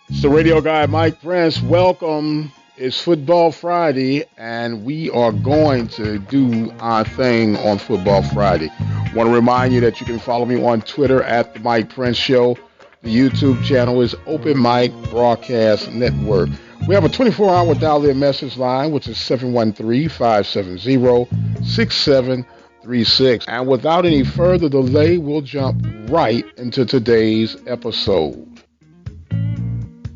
It's the radio guy, Mike Prince. Welcome. It's Football Friday, and we are going to do our thing on Football Friday. Want to remind you that you can follow me on Twitter at The Mike Prince Show. The YouTube channel is Open Mic Broadcast Network. We have a 24-hour dial-in message line, which is 713-570-6736. And without any further delay, we'll jump right into today's episode.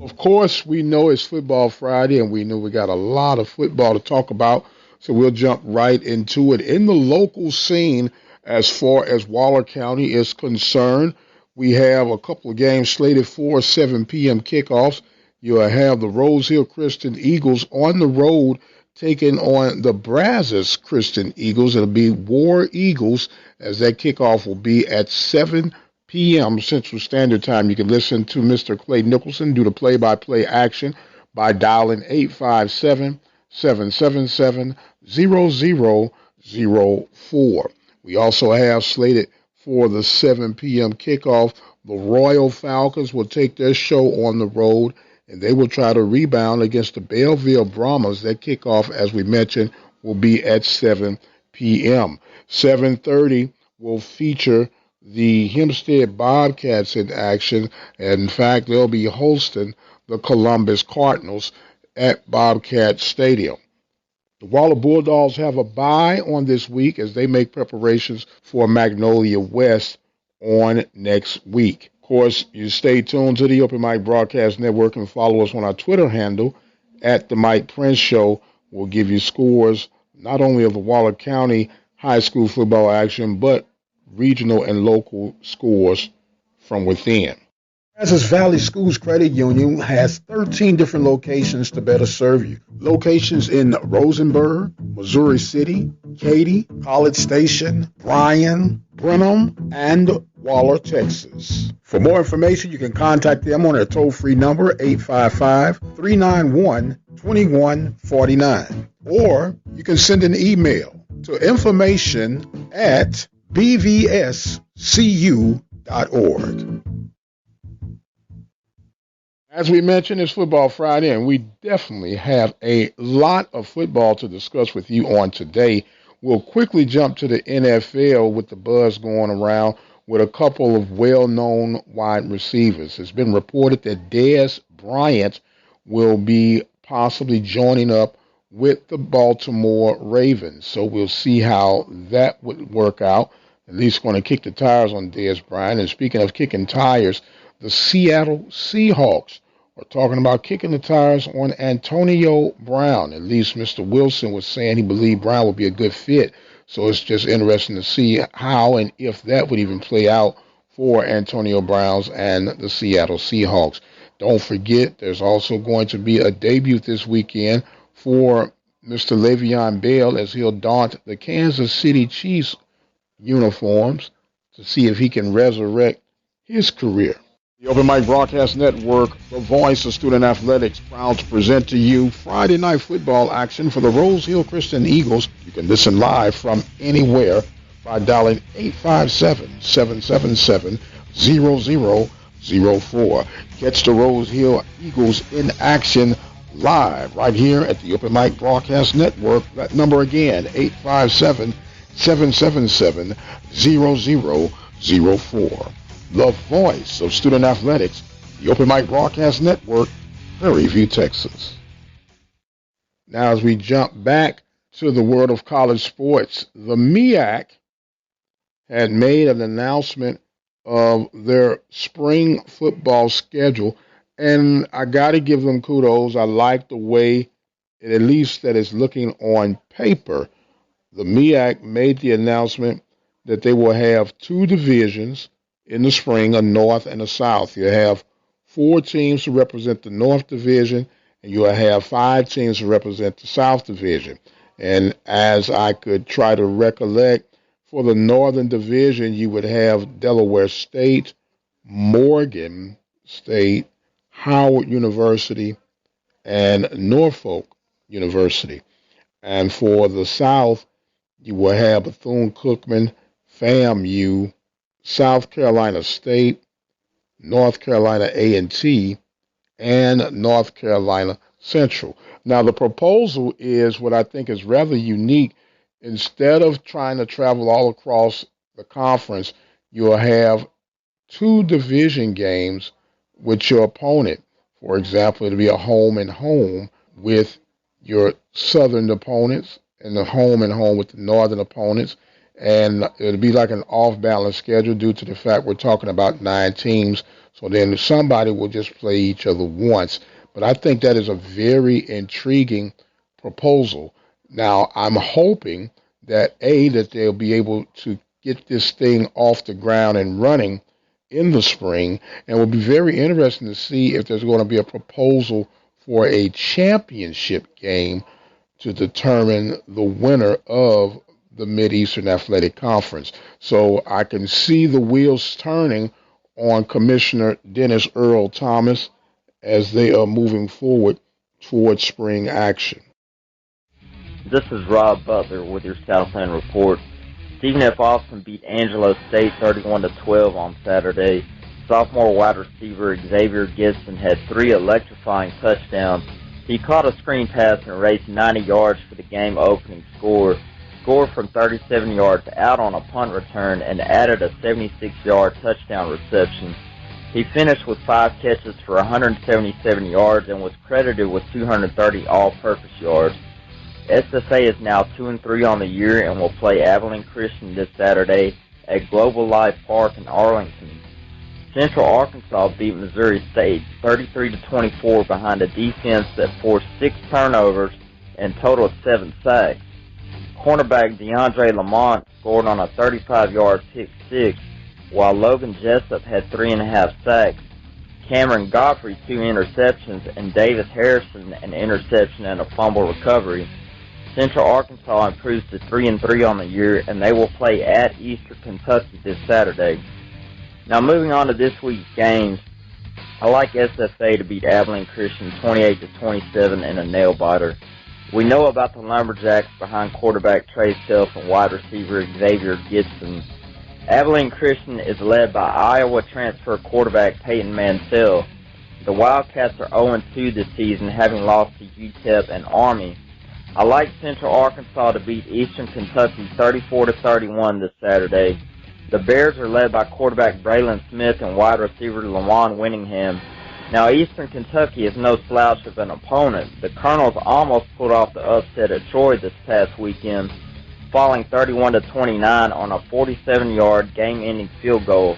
Of course, we know it's Football Friday, and we know we got a lot of football to talk about, so we'll jump right into it. In the local scene, as far as Waller County is concerned, we have a couple of games slated for 7 p.m. kickoffs. You'll have the Rose Hill Christian Eagles on the road taking on the Brazos Christian Eagles. It'll be War Eagles, as that kickoff will be at 7 p.m. Central Standard Time. You can listen to Mr. Clay Nicholson do the play-by-play action by dialing 857-777-0004. We also have slated for the 7 p.m. kickoff, the Royal Falcons will take their show on the road, and they will try to rebound against the Belleville Brahmas. That kickoff, as we mentioned, will be at 7 p.m. 7:30 will feature the Hempstead Bobcats in action. And in fact, they'll be hosting the Columbus Cardinals at Bobcat Stadium. The Waller Bulldogs have a bye on this week as they make preparations for Magnolia West on next week. Of course, you stay tuned to the Open Mic Broadcast Network and follow us on our Twitter handle at The Mike Prince Show. We'll give you scores not only of the Waller County high school football action, but regional and local scores from within. Brazos Valley Schools Credit Union has 13 different locations to better serve you. Locations in Rosenberg, Missouri City, Katy, College Station, Bryan, Brenham, and Waller, Texas. For more information, you can contact them on their toll-free number, 855-391-2149. Or you can send an email to information@bvscu.org. As we mentioned, it's Football Friday, and we definitely have a lot of football to discuss with you on today. We'll quickly jump to the NFL with the buzz going around with a couple of well-known wide receivers. It's been reported that Dez Bryant will be possibly joining up with the Baltimore Ravens. So we'll see how that would work out. At least going to kick the tires on Dez Bryant. And speaking of kicking tires, the Seattle Seahawks are talking about kicking the tires on Antonio Brown. At least Mr. Wilson was saying he believed Brown would be a good fit. So it's just interesting to see how and if that would even play out for Antonio Brown and the Seattle Seahawks. Don't forget, there's also going to be a debut this weekend for Mr. Le'Veon Bell as he'll daunt the Kansas City Chiefs uniforms to see if he can resurrect his career. The Open Mic Broadcast Network, the voice of student athletics, proud to present to you Friday night football action for the Rose Hill Christian Eagles. You can listen live from anywhere by dialing 857-777-0004. Catch the Rose Hill Eagles in action live right here at the Open Mic Broadcast Network. That number again, 857-777-0004. The voice of student athletics, the Open Mic Broadcast Network, Prairie View, Texas. Now, as we jump back to the world of college sports, the MEAC had made an announcement of their spring football schedule, and I got to give them kudos. I like the way, at least that it's looking on paper. The MEAC made the announcement that they will have two divisions in the spring, a North and a South. You have 4 teams to represent the North Division, and you'll have 5 teams to represent the South Division. And as I could try to recollect, for the Northern Division, you would have Delaware State, Morgan State, Howard University, and Norfolk University. And for the South, you will have Bethune-Cookman, FAMU, South Carolina State, North Carolina A&T, and North Carolina Central. Now, the proposal is what I think is rather unique. Instead of trying to travel all across the conference, you'll have two division games with your opponent. For example, it'll be a home and home with your southern opponents and the home and home with the northern opponents. And it'll be like an off balance schedule due to the fact we're talking about 9 teams. So then somebody will just play each other once. But I think that is a very intriguing proposal. Now, I'm hoping that that they'll be able to get this thing off the ground and running in the spring, and it will be very interesting to see if there's going to be a proposal for a championship game to determine the winner of the Mid-Eastern Athletic Conference. So I can see the wheels turning on Commissioner Dennis Earl Thomas as they are moving forward towards spring action. This is Rob Butler with your Southland report. Stephen F. Austin beat Angelo State 31-12 on Saturday. Sophomore wide receiver Xavier Gibson had 3 electrifying touchdowns. He caught a screen pass and raced 90 yards for the game-opening score. Scored from 37 yards out on a punt return and added a 76-yard touchdown reception. He finished with 5 catches for 177 yards and was credited with 230 all-purpose yards. SFA is now 2-3 on the year and will play Abilene Christian this Saturday at Global Life Park in Arlington. Central Arkansas beat Missouri State 33-24 behind a defense that forced 6 turnovers and totaled 7 sacks. Cornerback DeAndre Lamont scored on a 35-yard pick six, while Logan Jessup had 3.5 sacks. Cameron Godfrey 2 interceptions, and Davis Harrison an interception and a fumble recovery. Central Arkansas improves to 3-3 on the year, and they will play at Eastern Kentucky this Saturday. Now moving on to this week's games, I like SFA to beat Abilene Christian 28-27 in a nail-biter. We know about the Lumberjacks behind quarterback Trey Self and wide receiver Xavier Gibson. Abilene Christian is led by Iowa transfer quarterback Peyton Mansell. The Wildcats are 0-2 this season, having lost to UTEP and Army. I like Central Arkansas to beat Eastern Kentucky 34-31 this Saturday. The Bears are led by quarterback Braylon Smith and wide receiver Lawan Winningham. Now, Eastern Kentucky is no slouch of an opponent. The Colonels almost pulled off the upset at Troy this past weekend, falling 31-29 on a 47-yard game-ending field goal.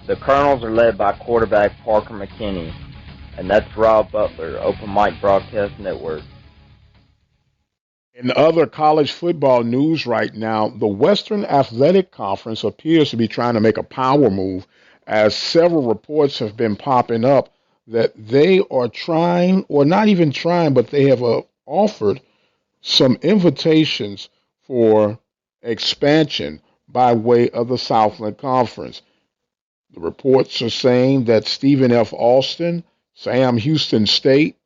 The Colonels are led by quarterback Parker McKinney. And that's Rob Butler, Open Mic Broadcast Network. In other college football news right now, the Western Athletic Conference appears to be trying to make a power move, as several reports have been popping up that they are trying, or not even trying, but they have offered some invitations for expansion by way of the Southland Conference. The reports are saying that Stephen F. Austin, Sam Houston State,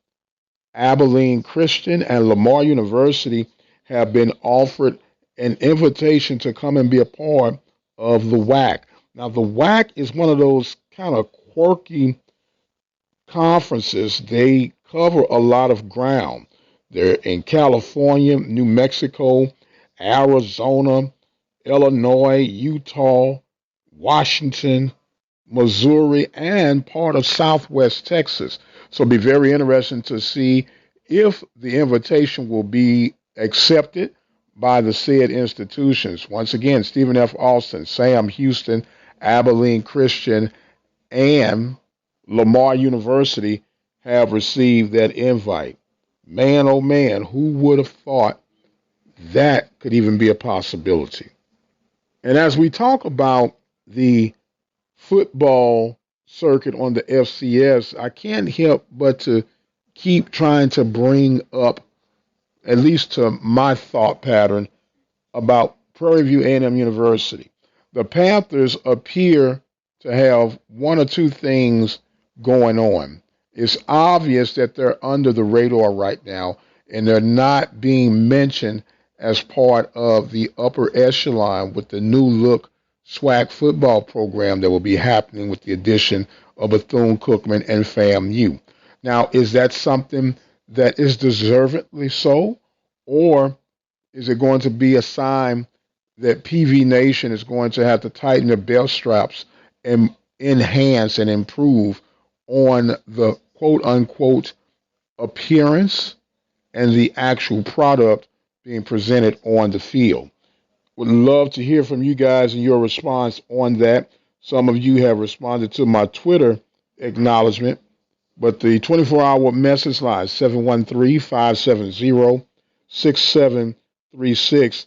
Abilene Christian, and Lamar University have been offered an invitation to come and be a part of the WAC. Now, the WAC is one of those kind of quirky conferences. They cover a lot of ground. They're in California, New Mexico, Arizona, Illinois, Utah, Washington, Missouri, and part of Southwest Texas. So it'll be very interesting to see if the invitation will be accepted by the said institutions. Once again, Stephen F. Austin, Sam Houston, Abilene Christian, and Lamar University have received that invite. Man, oh man, who would have thought that could even be a possibility? And as we talk about the football circuit on the FCS, I can't help but to keep trying to bring up, at least to my thought pattern, about Prairie View A&M University. The Panthers appear to have one or two things going on. It's obvious that they're under the radar right now, and they're not being mentioned as part of the upper echelon with the new look SWAC football program that will be happening with the addition of Bethune-Cookman and FAMU. Now, is that something that is deservedly so, or is it going to be a sign that PV Nation is going to have to tighten their belt straps and enhance and improve on the quote unquote appearance and the actual product being presented on the field? Would love to hear from you guys and your response on that. Some of you have responded to my Twitter acknowledgement, but the 24-hour message line, 713-570-6736.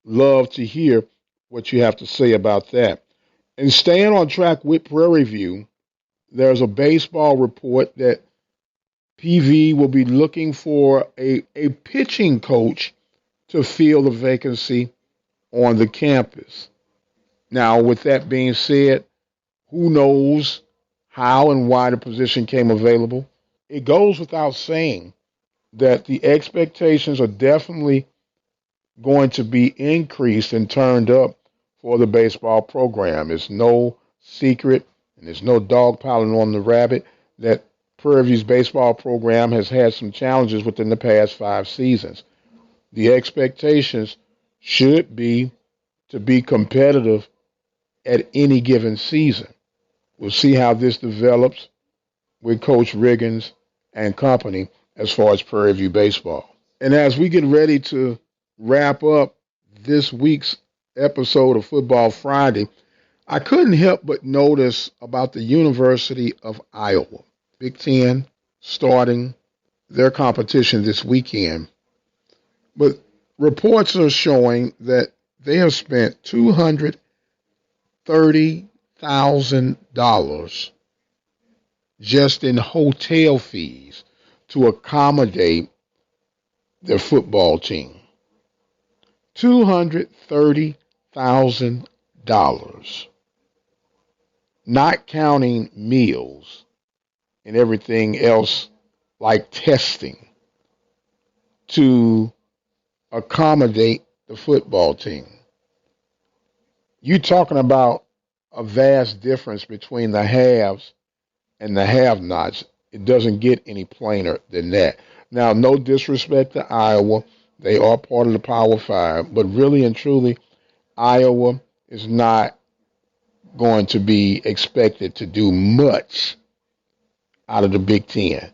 Love to hear what you have to say about that. And staying on track with Prairie View, there's a baseball report that PV will be looking for a pitching coach to fill the vacancy on the campus. Now, with that being said, who knows how and why the position came available? It goes without saying that the expectations are definitely going to be increased and turned up for the baseball program. It's no secret and there's no dog piling on the rabbit that Prairie View's baseball program has had some challenges within the past 5 seasons. The expectations should be to be competitive at any given season. We'll see how this develops with Coach Riggins and company as far as Prairie View baseball. And as we get ready to wrap up this week's episode of Football Friday, I couldn't help but notice about the University of Iowa. Big Ten starting their competition this weekend. But reports are showing that they have spent $230,000 just in hotel fees to accommodate their football team. $230,000, not counting meals and everything else like testing to accommodate the football team. You're talking about a vast difference between the haves and the have-nots. It doesn't get any plainer than that. Now, no disrespect to Iowa. They are part of the Power Five, but really and truly, Iowa is not going to be expected to do much out of the Big Ten.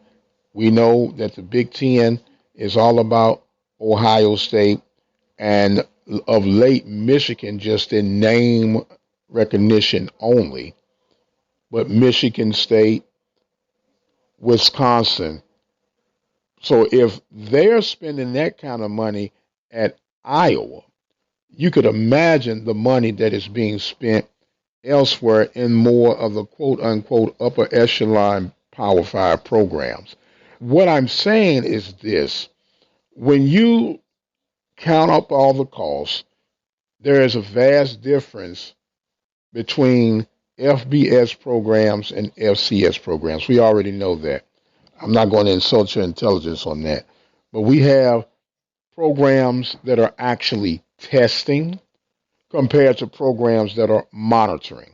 We know that the Big Ten is all about Ohio State and of late Michigan just in name recognition only. But Michigan State, Wisconsin. So if they're spending that kind of money at Iowa, you could imagine the money that is being spent elsewhere in more of the quote unquote upper echelon Power Five programs. What I'm saying is this: when you count up all the costs, there is a vast difference between FBS programs and FCS programs. We already know that. I'm not going to insult your intelligence on that. But we have programs that are actually testing compared to programs that are monitoring.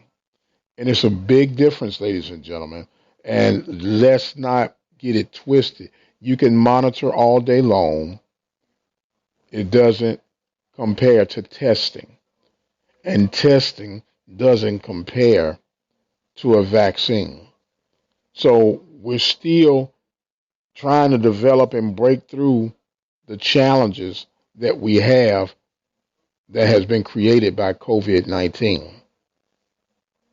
And it's a big difference, ladies and gentlemen. And let's not get it twisted. You can monitor all day long. It doesn't compare to testing. And testing doesn't compare to a vaccine. So we're still trying to develop and break through the challenges that we have that has been created by COVID-19.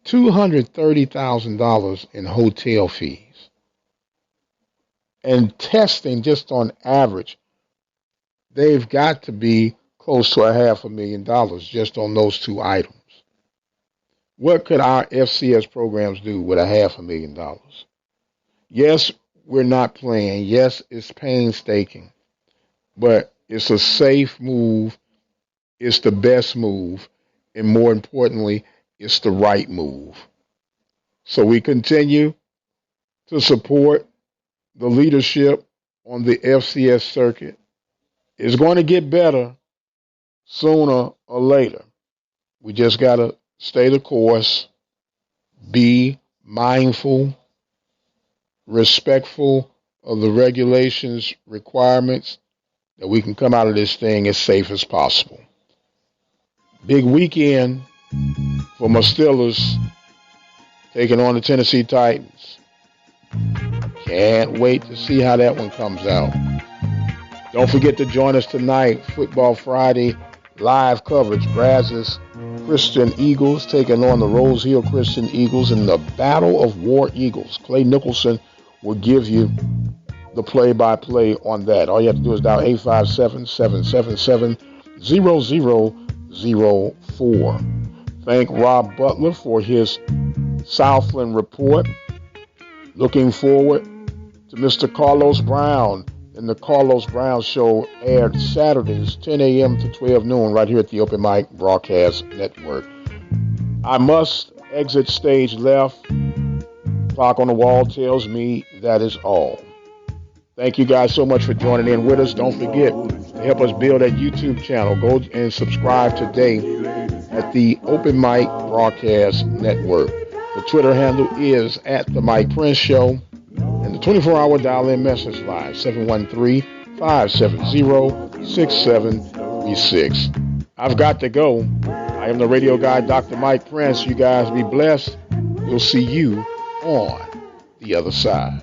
$230,000 in hotel fees. And testing just on average, they've got to be close to $500,000 just on those two items. What could our FCS programs do with $500,000? Yes, we're not playing. Yes, it's painstaking. But it's a safe move. It's the best move. And more importantly, it's the right move. So we continue to support the leadership on the FCS circuit. It's going to get better sooner or later. We just got to stay the course, be mindful, respectful of the regulations, requirements, that we can come out of this thing as safe as possible. Big weekend for my Steelers taking on the Tennessee Titans. Can't wait to see how that one comes out. Don't forget to join us tonight, Football Friday, live coverage. Brazos Christian Eagles taking on the Rose Hill Christian Eagles in the Battle of War Eagles. Clay Nicholson will give you the play-by-play on that. All you have to do is dial 857-777-0004. Thank Rob Butler for his Southland report. Looking forward to Mr. Carlos Brown. And the Carlos Brown Show aired Saturdays, 10 a.m. to 12 noon, right here at the Open Mic Broadcast Network. I must exit stage left. Clock on the wall tells me that is all. Thank you guys so much for joining in with us. Don't forget to help us build that YouTube channel. Go and subscribe today at the Open Mic Broadcast Network. The Twitter handle is at The Mike Prince Show. And the 24-hour dial-in message line, 713-570-6736. I've got to go. I am the radio guy, Dr. Mike Prince. You guys be blessed. We'll see you on the other side.